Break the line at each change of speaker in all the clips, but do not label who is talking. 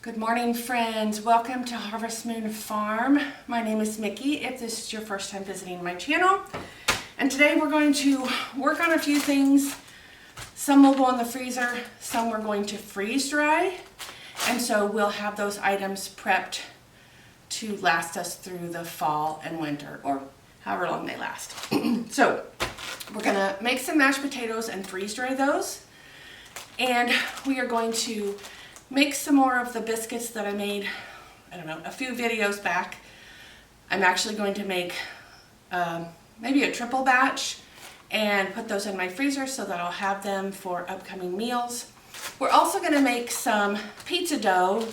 Good morning, friends. Welcome to Harvest Moon Farm. My name is Mickey if this is your first time visiting my channel. And today we're going to work on a few things. Some will go in the freezer, some we're going to freeze dry. And so we'll have those items prepped to last us through the fall and winter, or however long they last. So we're gonna make some mashed potatoes and freeze dry those. And we are going to make some more of the biscuits that I made, I don't know, a few videos back. I'm actually going to make maybe a triple batch and put those in my freezer so that I'll have them for upcoming meals. We're also going to make some pizza dough.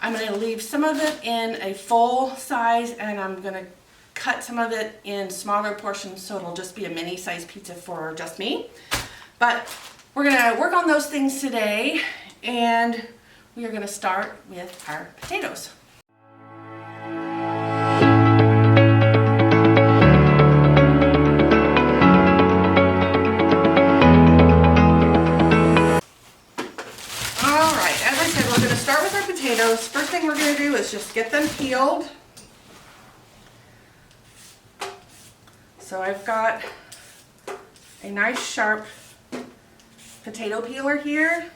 I'm going to leave some of it in a full size and I'm going to cut some of it in smaller portions so it'll just be a mini size pizza for just me. But we're going to work on those things today, and we are going to start with our potatoes. Alright, as I said, we're going to start with our potatoes. First thing we're going to do is just get them peeled. So I've got a nice sharp potato peeler here.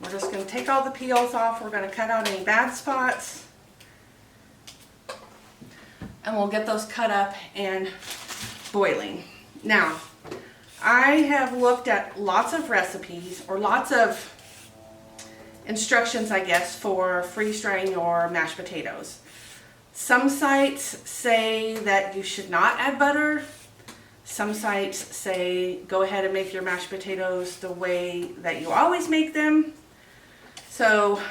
We're just going to take all the peels off. We're going to cut out any bad spots. And we'll get those cut up and boiling. Now, I have looked at lots of recipes, or lots of instructions, I guess, for freeze drying your mashed potatoes. Some sites say that you should not add butter. Some sites say go ahead and make your mashed potatoes the way that you always make them. So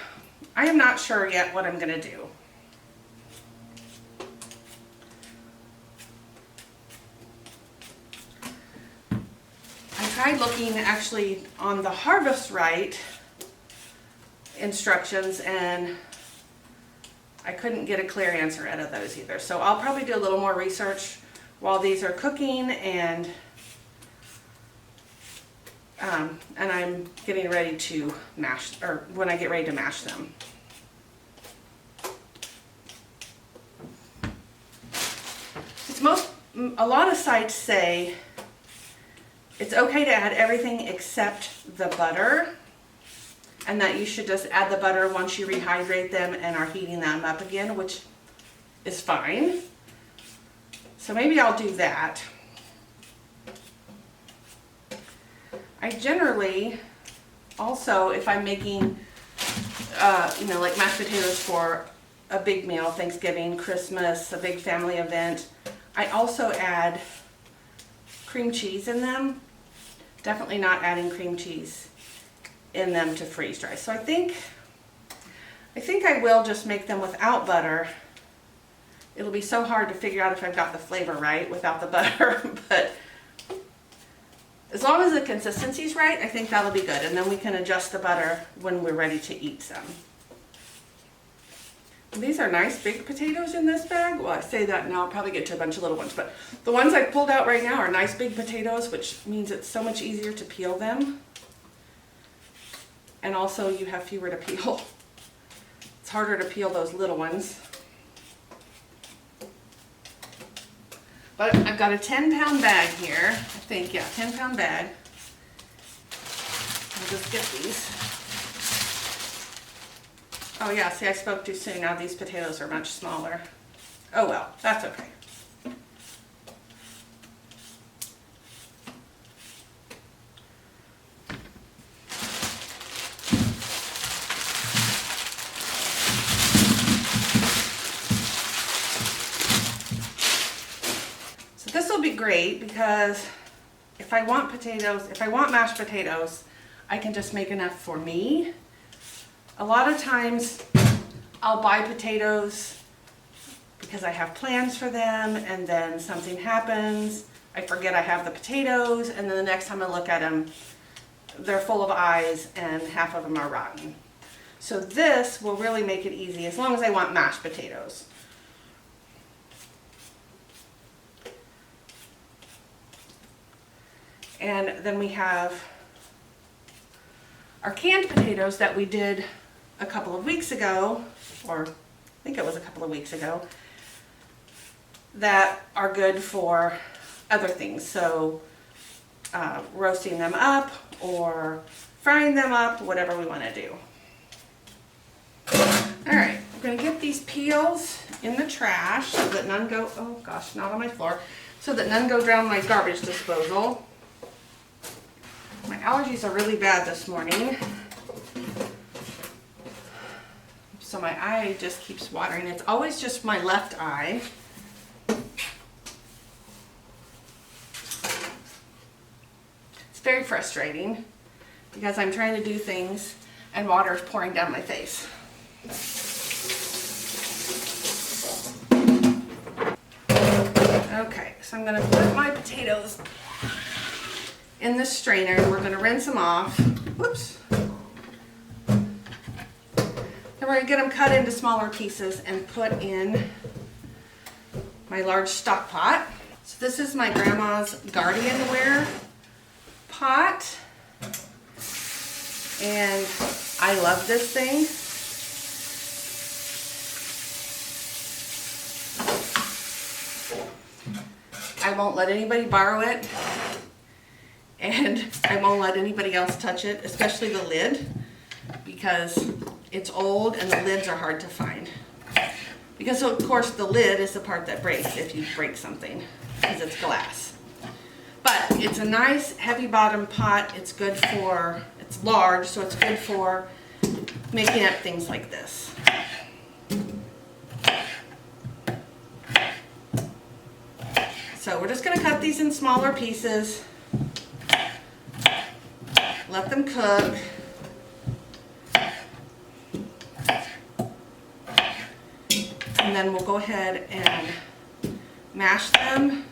I am not sure yet what I'm going to do. I tried looking actually on the Harvest Right instructions and I couldn't get a clear answer out of those either. So I'll probably do a little more research while these are cooking and I'm getting ready to mash, or when I get ready to mash them. A lot of sites say it's okay to add everything except the butter, and that you should just add the butter once you rehydrate them and are heating them up again, which is fine. So maybe I'll do that. I generally also, if I'm making, like mashed potatoes for a big meal, Thanksgiving, Christmas, a big family event, I also add cream cheese in them. Definitely not adding cream cheese in them to freeze dry. So I think I will just make them without butter. It'll be so hard to figure out if I've got the flavor right without the butter, but as long as the consistency's right, I think that'll be good. And then we can adjust the butter when we're ready to eat some. These are nice big potatoes in this bag. Well, I say that now, I'll probably get to a bunch of little ones, but the ones I pulled out right now are nice big potatoes, which means it's so much easier to peel them. And also you have fewer to peel. It's harder to peel those little ones. But I've got a 10-pound bag here. I think, yeah, 10-pound bag. I'll just get these. Oh yeah, see, I spoke too soon. Now these potatoes are much smaller. Oh well, that's okay. This will be great because if I want mashed potatoes, I can just make enough for me. A lot of times I'll buy potatoes because I have plans for them and then something happens. I forget I have the potatoes, and then the next time I look at them, they're full of eyes and half of them are rotten. So this will really make it easy as long as I want mashed potatoes. And then we have our canned potatoes that we did a couple of weeks ago, or I think it was a couple of weeks ago, that are good for other things. So roasting them up or frying them up, whatever we want to do. All right, I'm going to get these peels in the trash so that none go, oh gosh, not on my floor, so that none go down my garbage disposal. My allergies are really bad this morning, so my eye just keeps watering. It's always just my left eye. It's very frustrating because I'm trying to do things and water is pouring down my face. Okay, so I'm going to put my potatoes in the strainer and we're going to rinse them off. Whoops. Then we're going to get them cut into smaller pieces and put in my large stock pot. So this is my grandma's Guardianware pot. And I love this thing. I won't let anybody borrow it, and I won't let anybody else touch it, especially the lid, because it's old and the lids are hard to find. Because of course the lid is the part that breaks if you break something, because it's glass. But it's a nice heavy bottom pot. It's good for, it's large, so it's good for making up things like this. So we're just going to cut these in smaller pieces, let them cook, and then we'll go ahead and mash them,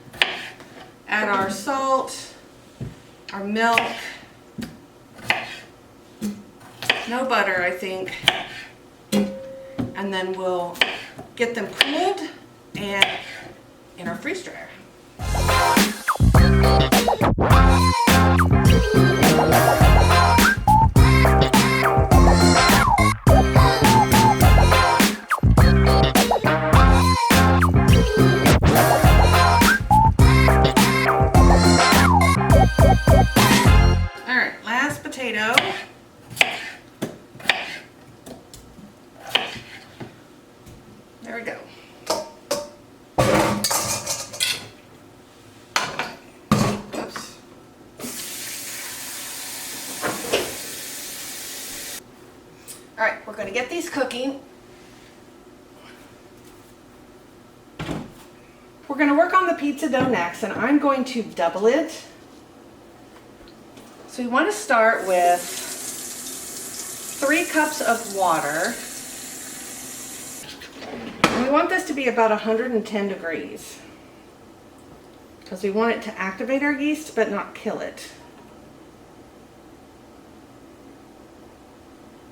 add our salt, our milk, no butter I think, and then we'll get them cooled and in our freeze dryer. Alright, last potato. There we go. Alright, we're going to get these cooking. We're going to work on the pizza dough next, and I'm going to double it. So we want to start with 3 cups of water. And we want this to be about 110 degrees because we want it to activate our yeast but not kill it.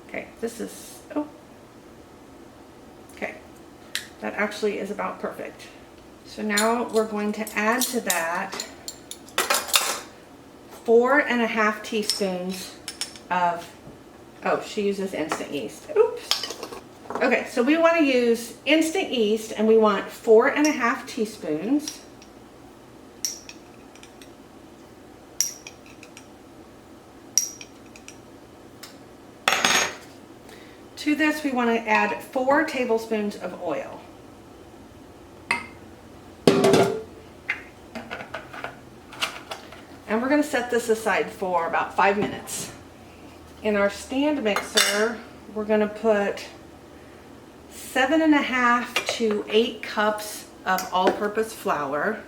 Okay, this is, oh, okay, that actually is about perfect. So now we're going to add to that 4.5 teaspoons of, oh, she uses instant yeast. Oops. Okay, so we want to use instant yeast and we want 4.5 teaspoons. To this, we want to add 4 tablespoons of oil. And we're going to set this aside for about 5 minutes. In our stand mixer, we're going to put 7.5 to 8 cups of all-purpose flour.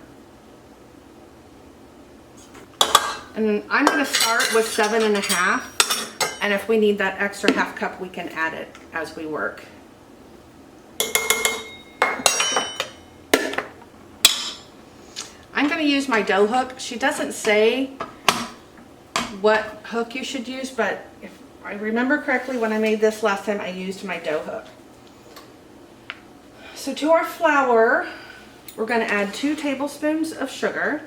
And I'm going to start with 7.5. And if we need that extra half cup, we can add it as we work. I'm going to use my dough hook. She doesn't say what hook you should use, but if I remember correctly, when I made this last time, I used my dough hook. So to our flour, we're going to add 2 tablespoons of sugar.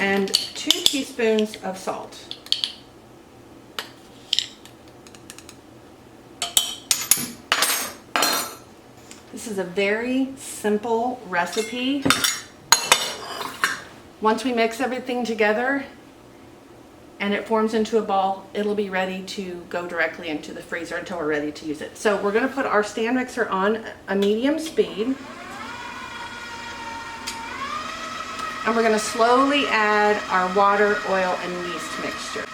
and 2 teaspoons of salt. This is a very simple recipe. Once we mix everything together and it forms into a ball, it'll be ready to go directly into the freezer until we're ready to use it. So we're going to put our stand mixer on a medium speed. And we're going to slowly add our water, oil, and yeast mixture.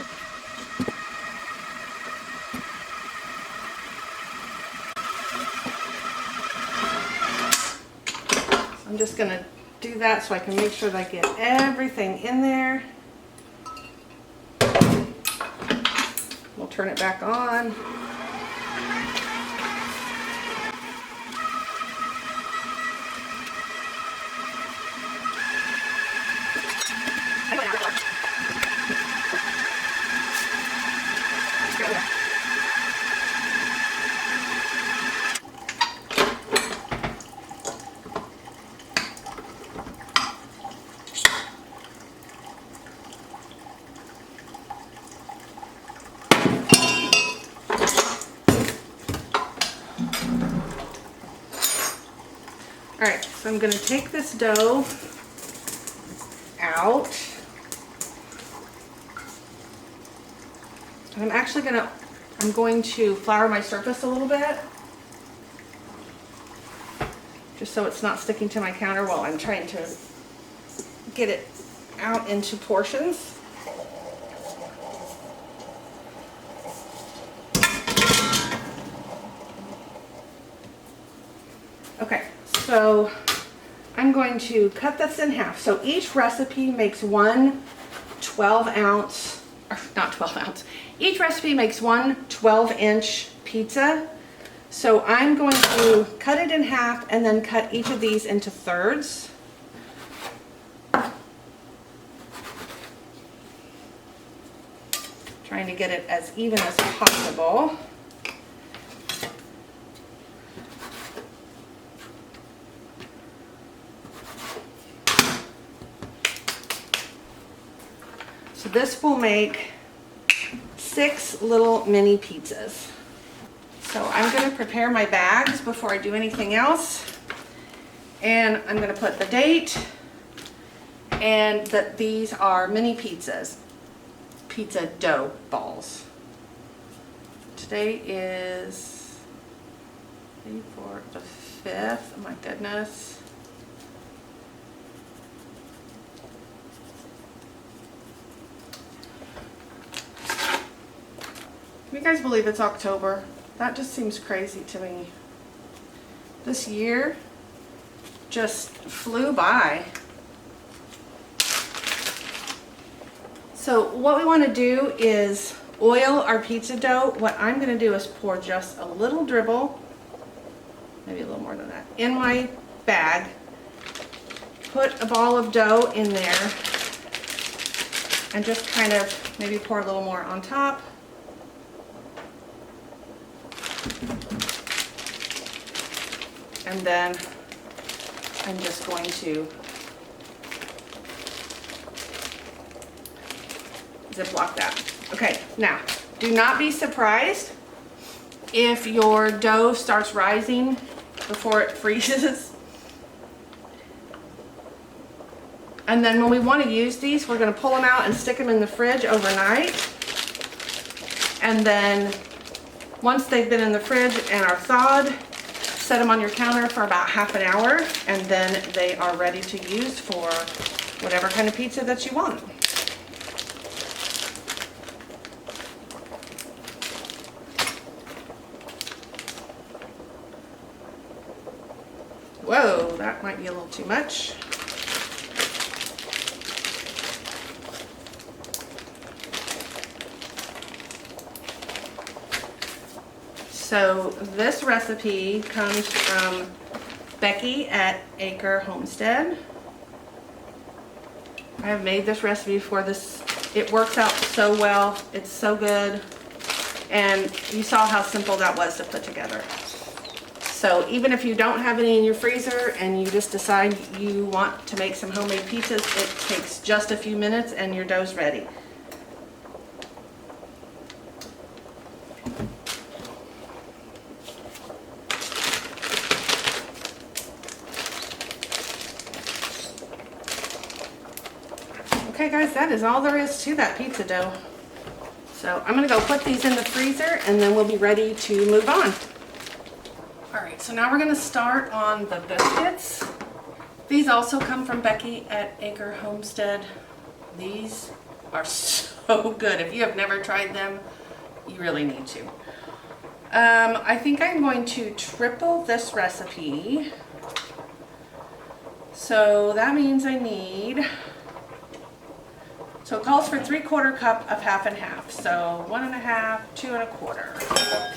I'm just going to do that so I can make sure that I get everything in there. We'll turn it back on. Alright, so I'm going to take this dough out. And I'm going to flour my surface a little bit. Just so it's not sticking to my counter while I'm trying to get it out into portions. Okay. So I'm going to cut this in half. So each recipe makes one 12-ounce, or not 12-ounce, each recipe makes one 12-inch pizza. So I'm going to cut it in half and then cut each of these into thirds. Trying to get it as even as possible. So this will make 6 little mini pizzas. So I'm going to prepare my bags before I do anything else. And I'm going to put the date and that these are mini pizzas, pizza dough balls. Today is for the 5th. Oh my goodness. Can you guys believe it's October? That just seems crazy to me. This year just flew by. So what we want to do is oil our pizza dough. What I'm going to do is pour just a little dribble, maybe a little more than that, in my bag. Put a ball of dough in there and just kind of maybe pour a little more on top. And then I'm just going to Ziploc that. Okay, now do not be surprised if your dough starts rising before it freezes. And then when we want to use these, we're going to pull them out and stick them in the fridge overnight. And then once they've been in the fridge and are thawed, set them on your counter for about half an hour, and then they are ready to use for whatever kind of pizza that you want. Whoa, that might be a little too much. So this recipe comes from Becky at Acre Homestead. I have made this recipe before. It works out so well. It's so good. And you saw how simple that was to put together. So even if you don't have any in your freezer and you just decide you want to make some homemade pizzas, it takes just a few minutes and your dough's ready. Okay guys, that is all there is to that pizza dough. So I'm gonna go put these in the freezer and then we'll be ready to move on. All right, so now we're gonna start on the biscuits. These also come from Becky at Acre Homestead. These are so good. If you have never tried them, you really need to. I think I'm going to triple this recipe. So that means I need, so it calls for 3/4 cup of half and half. So 1 1/2, 2 1/4.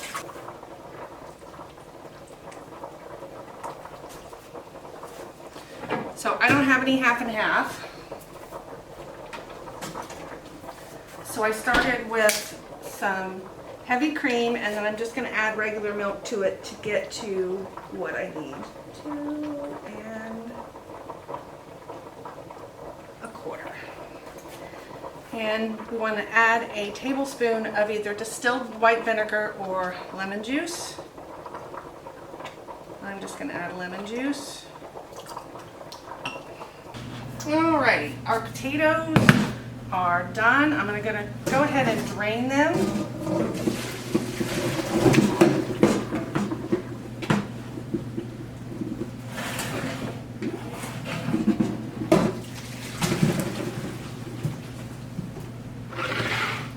So I don't have any half and half. So I started with some heavy cream and then I'm just going to add regular milk to it to get to what I need. 2 1/4. And we want to add a tablespoon of either distilled white vinegar or lemon juice. I'm just going to add lemon juice. Alrighty, our potatoes are done. I'm going to go ahead and drain them.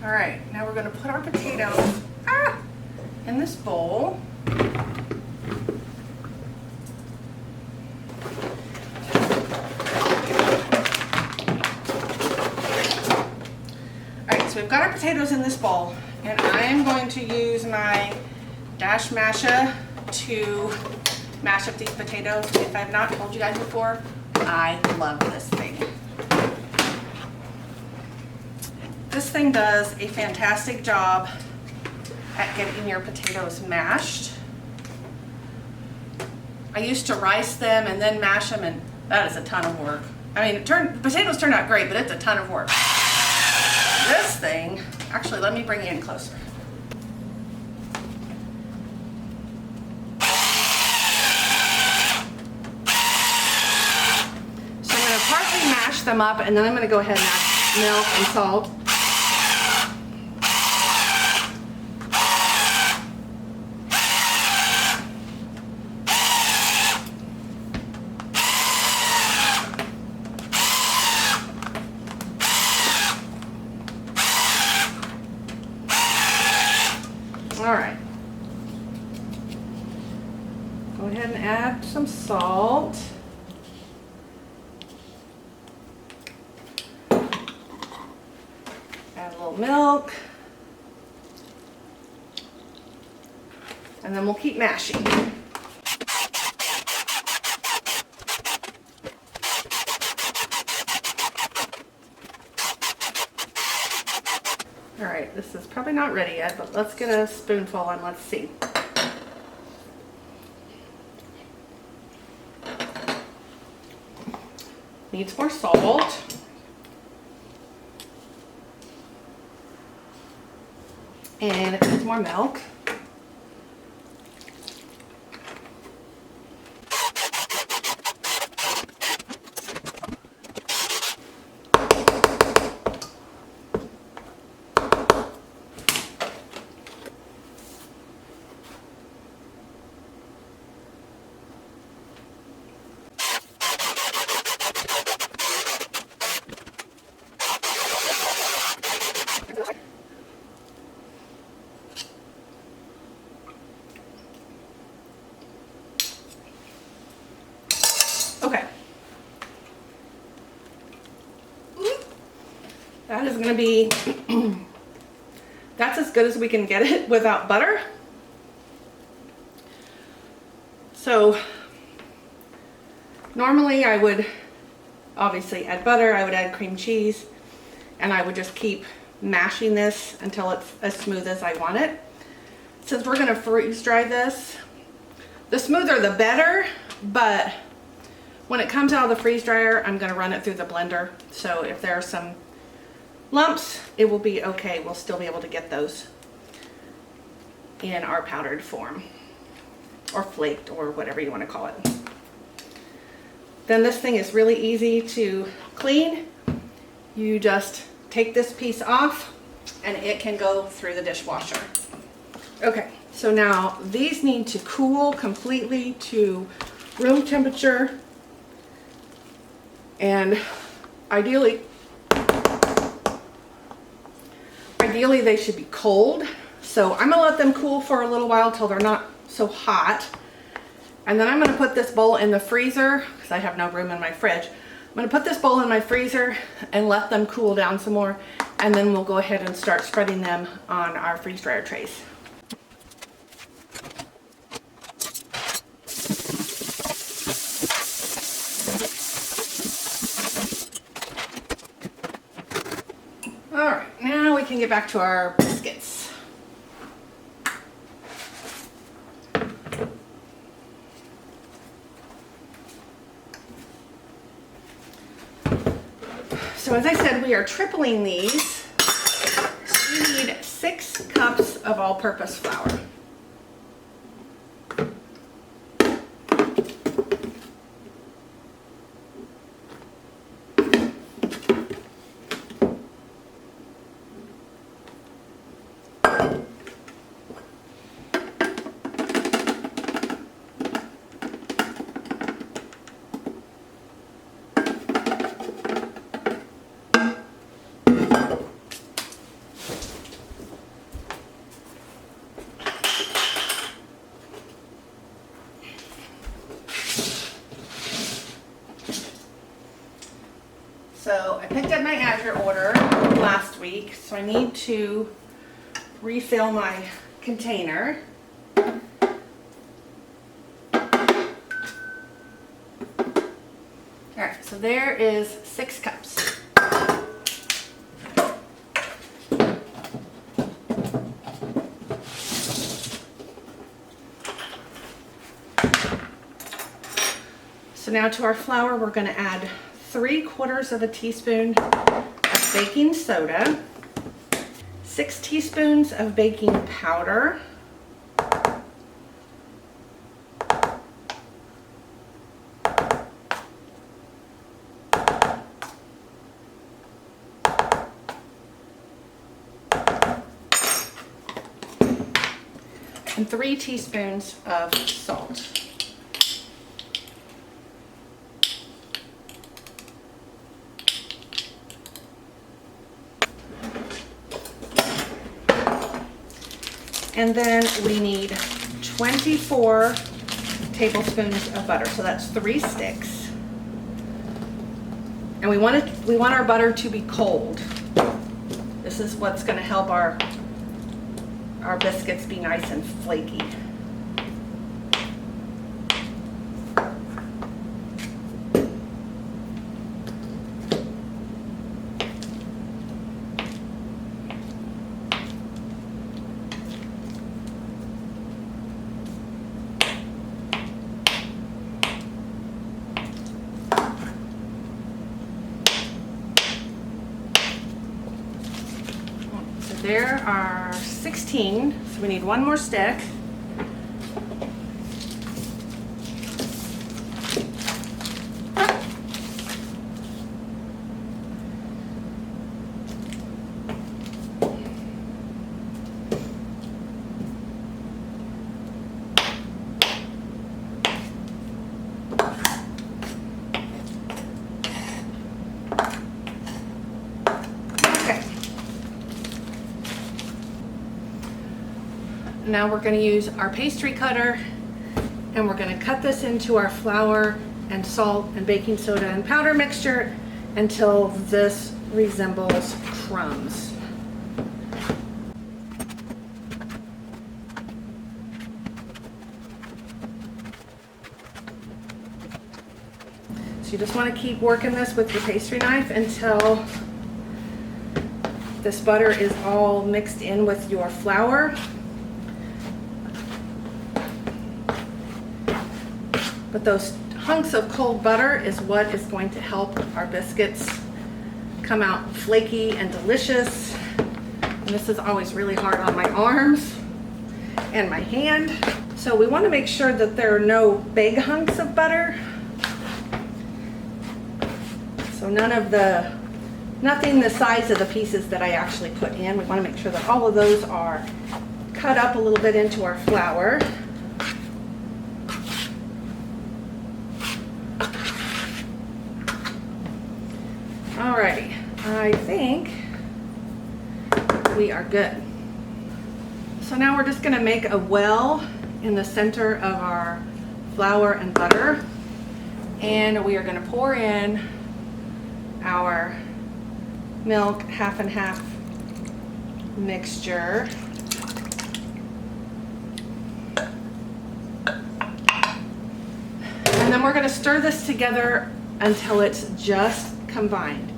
Alright, now we're going to put our potatoes in this bowl. So we've got our potatoes in this bowl, and I am going to use my dash masher to mash up these potatoes. If I've not told you guys before, I love this thing. This thing does a fantastic job at getting your potatoes mashed. I used to rice them and then mash them, and that is a ton of work. I mean, potatoes turn out great, but it's a ton of work. This thing, actually, let me bring you in closer. So I'm going to partly mash them up, and then I'm going to go ahead and add milk and salt. Alright, go ahead and add some salt. Add a little milk. And then we'll keep mashing. Alright, this is probably not ready yet, but let's get a spoonful and let's see. Needs more salt. And it needs more milk. Okay. That is going to be, that's as good as we can get it without butter. So normally I would obviously add butter, I would add cream cheese, and I would just keep mashing this until it's as smooth as I want it. Since we're going to freeze dry this, The smoother the better, but when it comes out of the freeze dryer, I'm going to run it through the blender. So if there are some lumps, it will be okay. We'll still be able to get those in our powdered form, or flaked, or whatever you want to call it. Then this thing is really easy to clean. You just take this piece off and it can go through the dishwasher. Okay, so now these need to cool completely to room temperature, and ideally they should be cold. So I'm gonna let them cool for a little while till they're not so hot. And then I'm gonna put this bowl in the freezer because I have no room in my fridge. I'm gonna put this bowl in my freezer and let them cool down some more. And then we'll go ahead and start spreading them on our freeze dryer trays. All right, now we can get back to our biscuits. So as I said, we are tripling these. So we need 6 cups of all-purpose flour. So I picked up my Azure order last week, so I need to refill my container. Alright, so there is 6 cups. So now to our flour, we're going to add 3/4 of a teaspoon of baking soda, 6 teaspoons of baking powder, and 3 teaspoons of salt. And then we need 24 tablespoons of butter. So that's 3 sticks. And we want our butter to be cold. This is what's going to help our biscuits be nice and flaky. There are 16, so we need 1 more stick. Now we're going to use our pastry cutter and we're going to cut this into our flour and salt and baking soda and powder mixture until this resembles crumbs. So you just want to keep working this with your pastry knife until this butter is all mixed in with your flour. But those hunks of cold butter is what is going to help our biscuits come out flaky and delicious. And this is always really hard on my arms and my hand. So we want to make sure that there are no big hunks of butter. So nothing the size of the pieces that I actually put in. We want to make sure that all of those are cut up a little bit into our flour. Alrighty, I think we are good. So now we're just going to make a well in the center of our flour and butter, and we are going to pour in our milk half and half mixture. And then we're going to stir this together until it's just combined.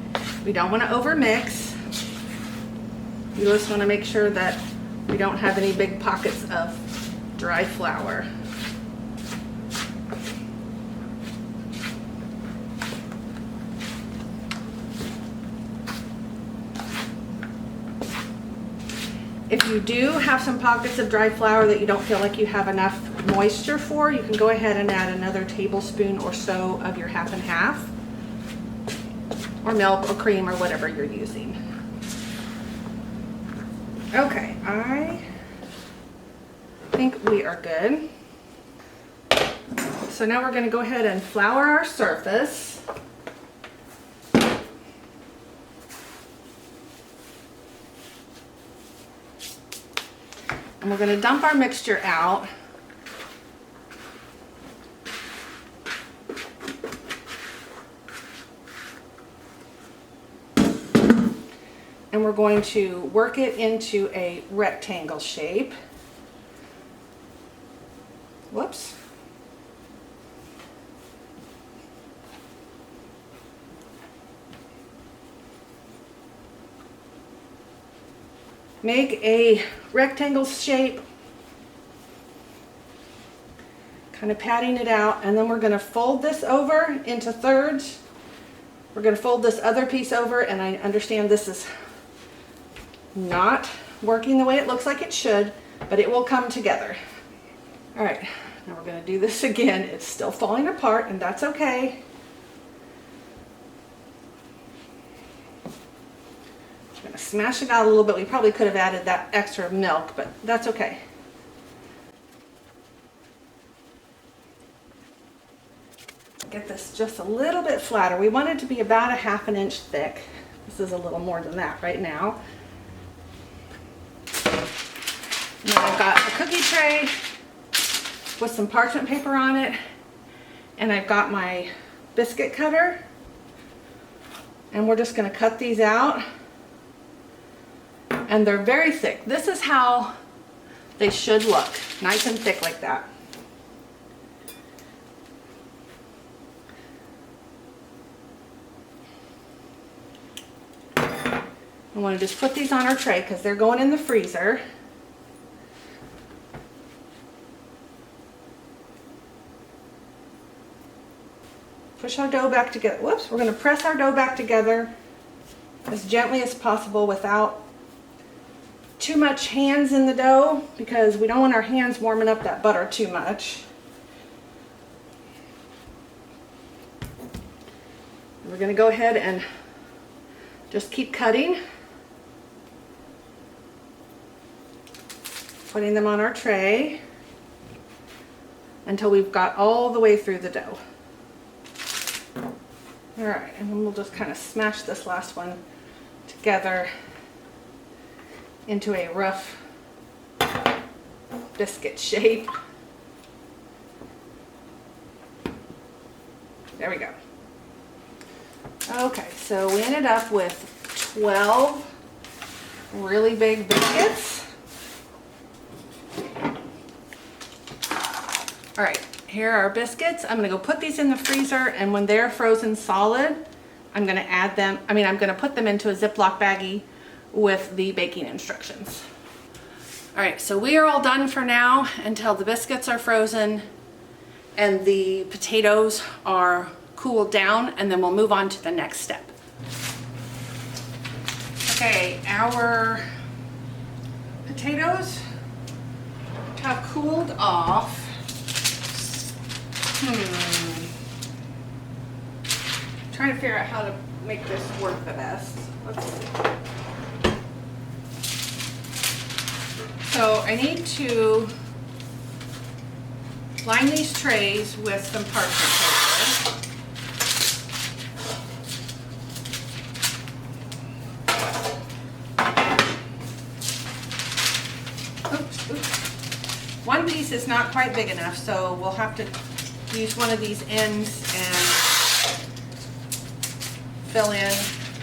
We don't want to overmix. We just want to make sure that we don't have any big pockets of dry flour. If you do have some pockets of dry flour that you don't feel like you have enough moisture for, you can go ahead and add another tablespoon or so of your half and half, or milk or cream or whatever you're using. Okay, I think we are good. So now we're going to go ahead and flour our surface. And we're going to dump our mixture out. And we're going to work it into a rectangle shape. Whoops. Make a rectangle shape, kind of patting it out, and then we're going to fold this over into thirds. We're going to fold this other piece over, and I understand this is not working the way it looks like it should, but it will come together. All right, now we're going to do this again. It's still falling apart, and that's okay. I'm going to smash it out a little bit. We probably could have added that extra milk, but that's okay. Get this just a little bit flatter. We want it to be about 1/2 inch thick. This is a little more than that right now. And then I've got a cookie tray with some parchment paper on it, and I've got my biscuit cutter, and we're just going to cut these out. And they're very thick. This is how they should look, nice and thick like that. I want to just put these on our tray because they're going in the freezer. Push our dough back together. Whoops, we're going to press our dough back together as gently as possible without too much hands in the dough, because we don't want our hands warming up that butter too much. We're going to go ahead and just keep cutting, putting them on our tray until we've got all the way through the dough. All right, and then we'll just kind of smash this last one together into a rough biscuit shape. There we go. Okay, so we ended up with 12 really big biscuits. All right, here are our biscuits. I'm gonna go put these in the freezer, and when they're frozen solid, I'm gonna add them, I'm gonna put them into a Ziploc baggie with the baking instructions. All right, so we are all done for now until the biscuits are frozen and the potatoes are cooled down, and then we'll move on to the next step. Okay, our potatoes have cooled off. Trying to figure out how to make this work the best. Let's see. So I need to line these trays with some parchment paper. Oops. One piece is not quite big enough, so we'll have to use one of these ends and fill in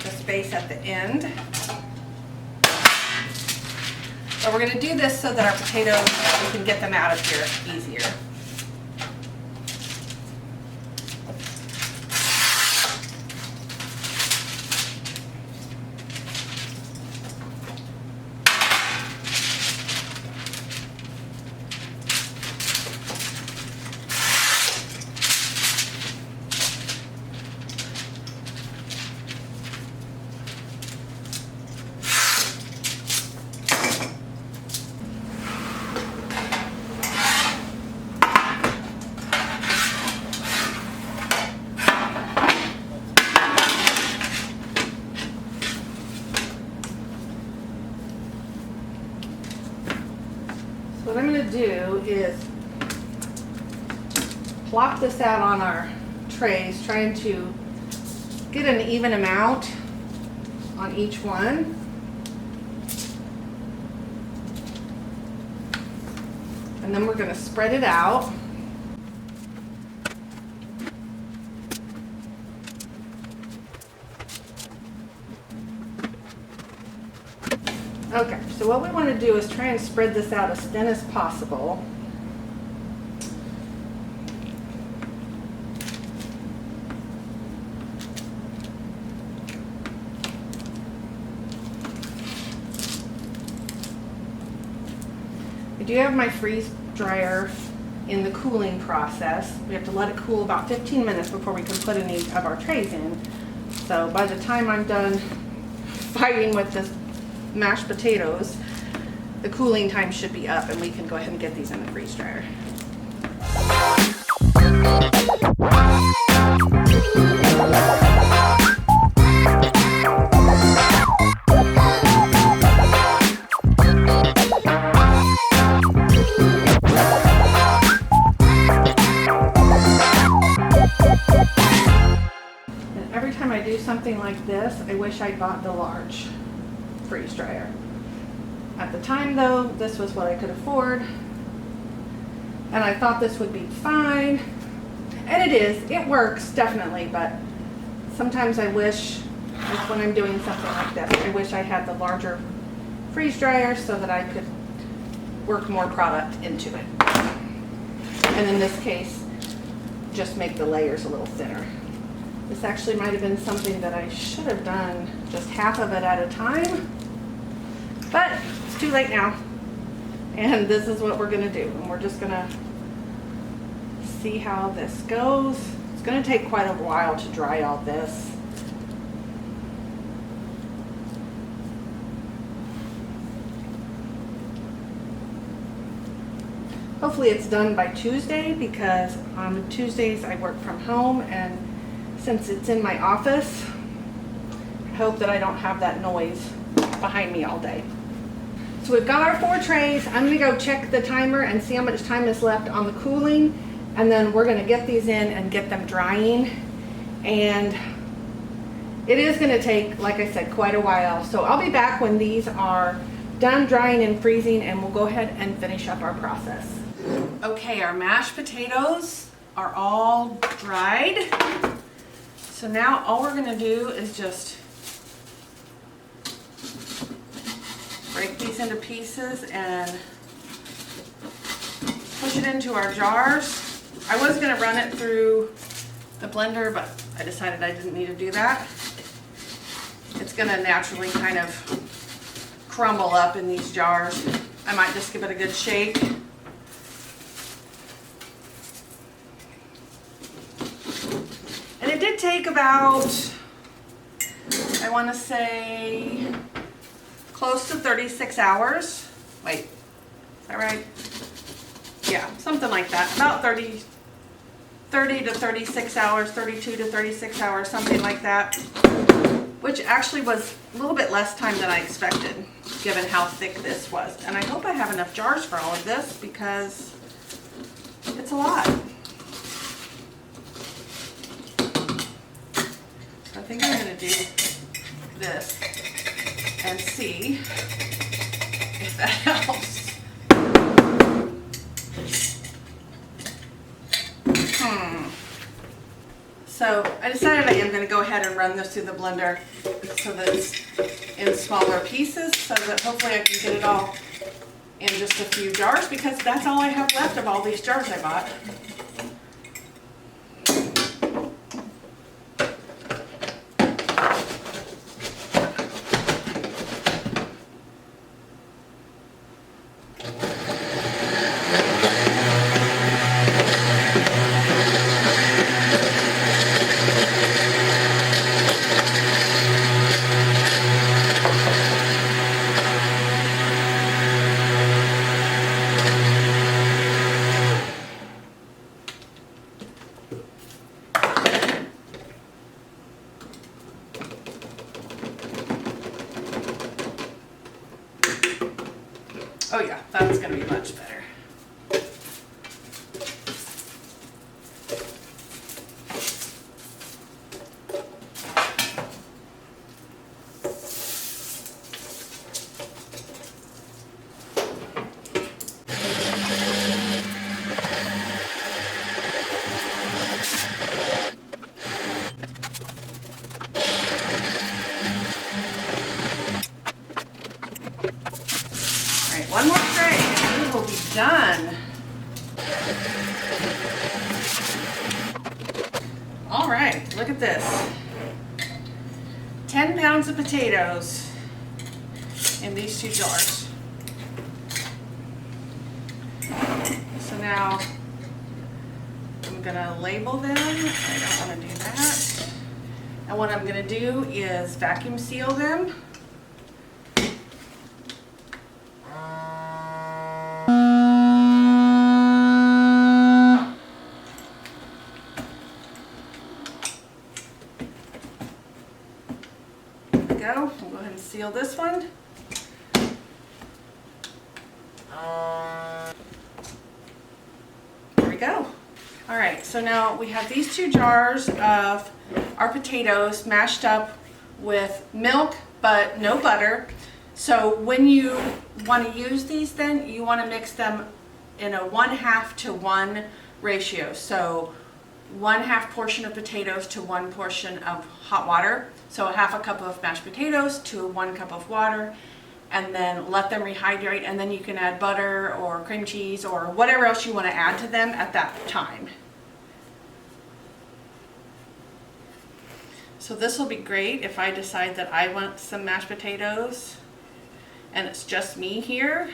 the space at the end. But we're going to do this so that our potatoes, we can get them out of here easier. What I'm going to do is plop this out on our trays, trying to get an even amount on each one. And then we're going to spread it out. Okay, so what we want to do is try and spread this out as thin as possible. I do have my freeze dryer in the cooling process. We have to let it cool about 15 minutes before we can put any of our trays in. So by the time I'm done fighting with this mashed potatoes, the cooling time should be up and we can go ahead and get these in the freeze dryer. And every time I do something like this, I wish I bought the large freeze dryer. At the time though, this was what I could afford, and I thought this would be fine, and it works definitely, but sometimes I wish, like when I'm doing something like this, I wish I had the larger freeze dryer so that I could work more product into it, and in this case just make the layers a little thinner. This actually might have been something that I should have done just half of it at a time, but it's too late now. And this is what we're gonna do. And we're just gonna see how this goes. It's gonna take quite a while to dry all this. Hopefully it's done by Tuesday, because on Tuesdays I work from home, and since it's in my office, I hope that I don't have that noise behind me all day. So we've got our 4 trays. I'm gonna go check the timer and see how much time is left on the cooling, and then we're gonna get these in and get them drying. And it is gonna take, like I said, quite a while. So I'll be back when these are done drying and freezing, and we'll go ahead and finish up our process. Okay, our mashed potatoes are all dried. So now all we're gonna do is just break these into pieces and push it into our jars. I was gonna run it through the blender, but I decided I didn't need to do that. It's gonna naturally kind of crumble up in these jars. I might just give it a good shake. did take about, I want to say, close to 36 hours. Wait, is that right? Yeah, something like that. About 30 to 36 hours, 32 to 36 hours, something like that. Which actually was a little bit less time than I expected, given how thick this was. And I hope I have enough jars for all of this because it's a lot. So I think I'm going to do this and see if that helps. So I decided I am going to go ahead and run this through the blender so that it's in smaller pieces, so that hopefully I can get it all in just a few jars, because that's all I have left of all these jars I bought. Oh yeah, that's going to be much better. One more tray and we will be done. All right, look at this. 10 pounds of potatoes in these 2 jars. So now I'm gonna label them. I don't want to do that. And what I'm gonna do is vacuum seal them. We'll go ahead and seal this one. There we go. All right, so now we have these 2 jars of our potatoes mashed up with milk but no butter. So when you want to use these, then you want to mix them in a 1/2 to 1 ratio. So 1/2 portion of potatoes to 1 portion of hot water. So 1/2 cup of mashed potatoes to 1 cup of water, and then let them rehydrate, and then you can add butter or cream cheese or whatever else you want to add to them at that time. So this will be great if I decide that I want some mashed potatoes and it's just me here.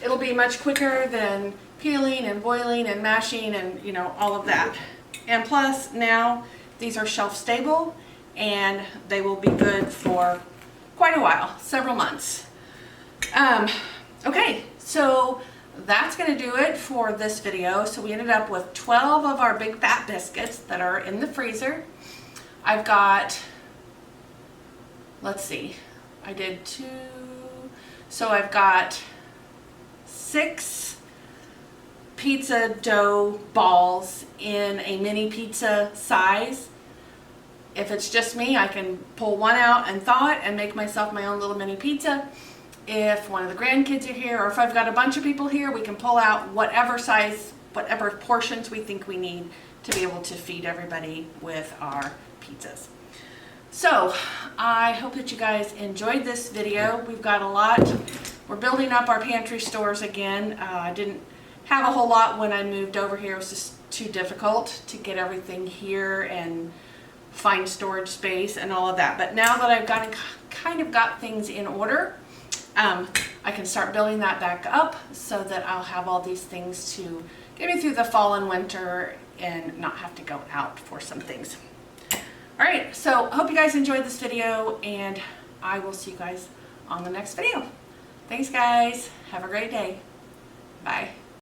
It'll be much quicker than peeling and boiling and mashing and, you know, all of that. And plus now these are shelf stable and they will be good for quite a while, several months. Okay, so that's gonna do it for this video. So we ended up with 12 of our big fat biscuits that are in the freezer. I've got, let's see, I did 2, so I've got 6 pizza dough balls in a mini pizza size. If it's just me, I can pull one out and thaw it and make myself my own little mini pizza. If one of the grandkids are here, or if I've got a bunch of people here, we can pull out whatever size, whatever portions we think we need to be able to feed everybody with our pizzas. So I hope that you guys enjoyed this video. We've got a lot. We're building up our pantry stores again. I didn't have a whole lot when I moved over here. It was just too difficult to get everything here and find storage space and all of that. But now that I've kind of got things in order, I can start building that back up so that I'll have all these things to get me through the fall and winter and not have to go out for some things. All right, so hope you guys enjoyed this video, and I will see you guys on the next video. Thanks guys, have a great day. Bye.